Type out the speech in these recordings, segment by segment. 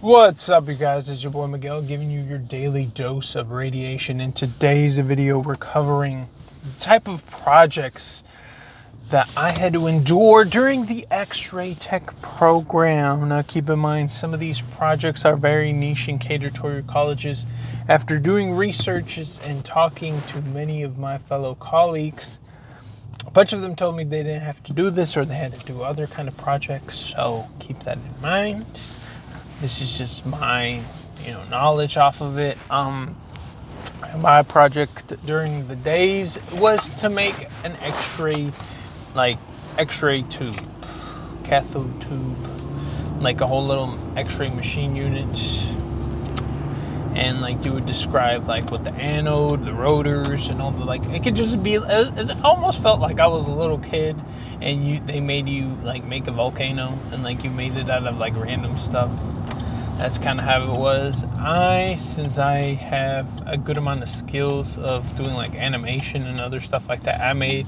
What's up, you guys? It's your boy Miguel giving you your daily dose of radiation. In today's video, we're covering the type of projects that I had to endure during the Xray tech program. Now, keep in mind, some of these projects are very niche and cater to your colleges. After doing researches and talking to many of my fellow colleagues, a bunch of them told me they didn't have to do this or they had to do other kind of projects. So keep that in mind. This is just my, knowledge off of it. My project during the days was to make an X-ray tube, cathode tube, like a whole little X-ray machine unit. And you would describe with the anode, the rotors, and all the it could just be. It almost felt like I was a little kid, and they made you make a volcano, and you made it out of random stuff. That's kind of how it was. Since I have a good amount of skills of doing animation and other stuff like that, I made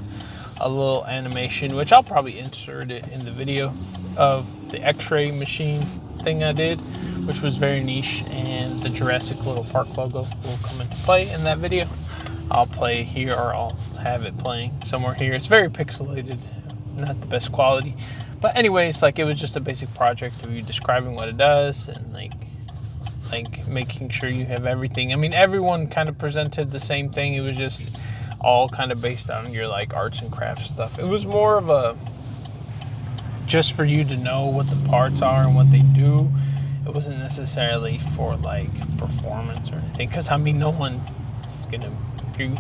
a little animation, which I'll probably insert it in the video, of the X-ray machine thing I did, which was very niche, and the Jurassic Little Park logo will come into play in that video. I'll play here, or I'll have it playing somewhere here. It's very pixelated, not the best quality. But anyways, it was just a basic project of you describing what it does and making sure you have everything. I mean, everyone kind of presented the same thing. It was just all kind of based on your arts and crafts stuff. It was more of a just for you to know what the parts are and what they do. It wasn't necessarily for performance or anything, because no one is gonna.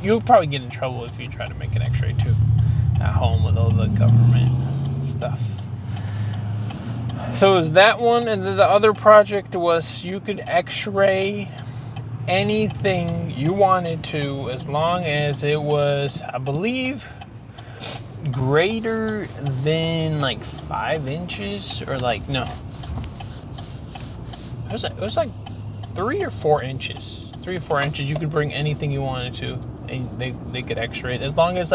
You'll probably get in trouble if you try to make an X-ray tube at home with all the government stuff. So it was that one, and then the other project was you could X-ray anything you wanted to, as long as it was, I believe, greater than 5 inches, or no. It was 3 or 4 inches. 3 or 4 inches. You could bring anything you wanted to, and they could X-ray it, as long as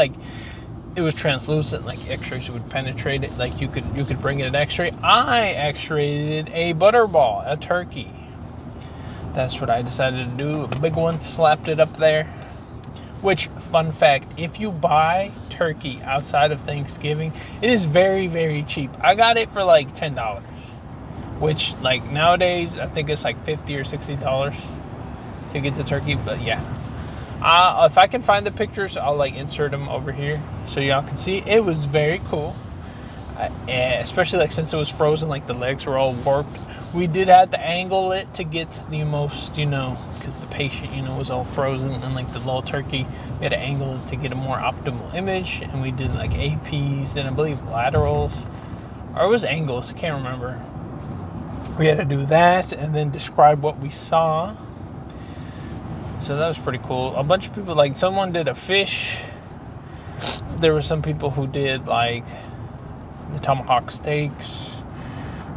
it was translucent, X-rays would penetrate it. You could bring it an X-ray. I X-rayed a butterball, a turkey. That's what I decided to do. A big one, slapped it up there. Which, fun fact, if you buy turkey outside of Thanksgiving, it is very, very cheap. I got it for $10, which nowadays I think it's $50 or $60 to get the turkey. But yeah. If I can find the pictures, I'll insert them over here so y'all can see. It was very cool, especially since it was frozen, the legs were all warped. We did have to angle it to get the most, because the patient, was all frozen, and the little turkey, we had to angle it to get a more optimal image. And we did APs and I believe laterals, or it was angles, I can't remember. We had to do that and then describe what we saw. So that was pretty cool. A bunch of people, someone did a fish. There were some people who did the tomahawk steaks.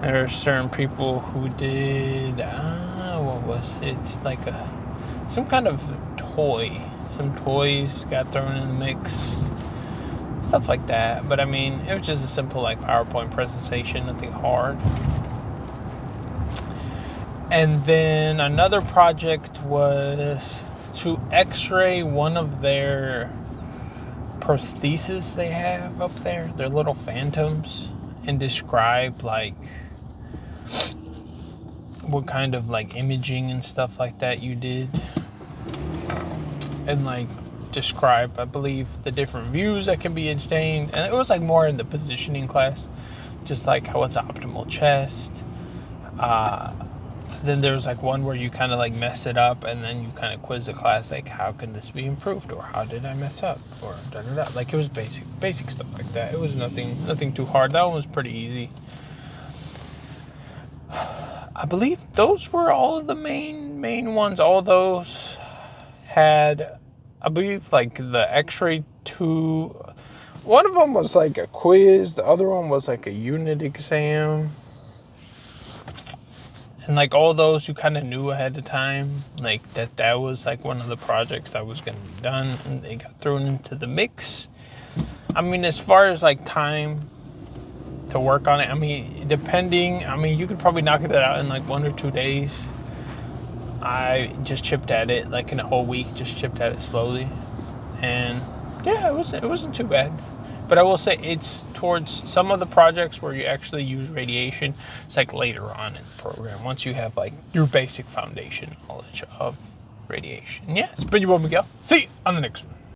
There are certain people who did what was it? It's some kind of toy. Some toys got thrown in the mix, stuff like that. But it was just a simple PowerPoint presentation, nothing hard. And then another project was to X-ray one of their prostheses they have up there, their little phantoms, and describe what kind of imaging and stuff like that you did, and describe, I believe, the different views that can be obtained. And it was more in the positioning class, just how it's an optimal chest. Then there was one where you kind of mess it up, and then you kind of quiz the class how can this be improved, or how did I mess up, or da-da-da. It was basic stuff like that. It was nothing too hard. That one was pretty easy. I believe those were all of the main ones. All those had, I believe, the X-ray 2. One of them was a quiz. The other one was a unit exam. And all those you kind of knew ahead of time, that was one of the projects that was going to be done, and they got thrown into the mix. As far as time to work on it. I mean, you could probably knock it out in like 1 or 2 days. I just chipped at it like in a whole week, just chipped at it slowly. And yeah, it wasn't too bad. But I will say it's towards some of the projects where you actually use radiation. It's like later on in the program, once you have like your basic foundation knowledge of radiation. Yeah, it's been your boy Miguel. See you on the next one.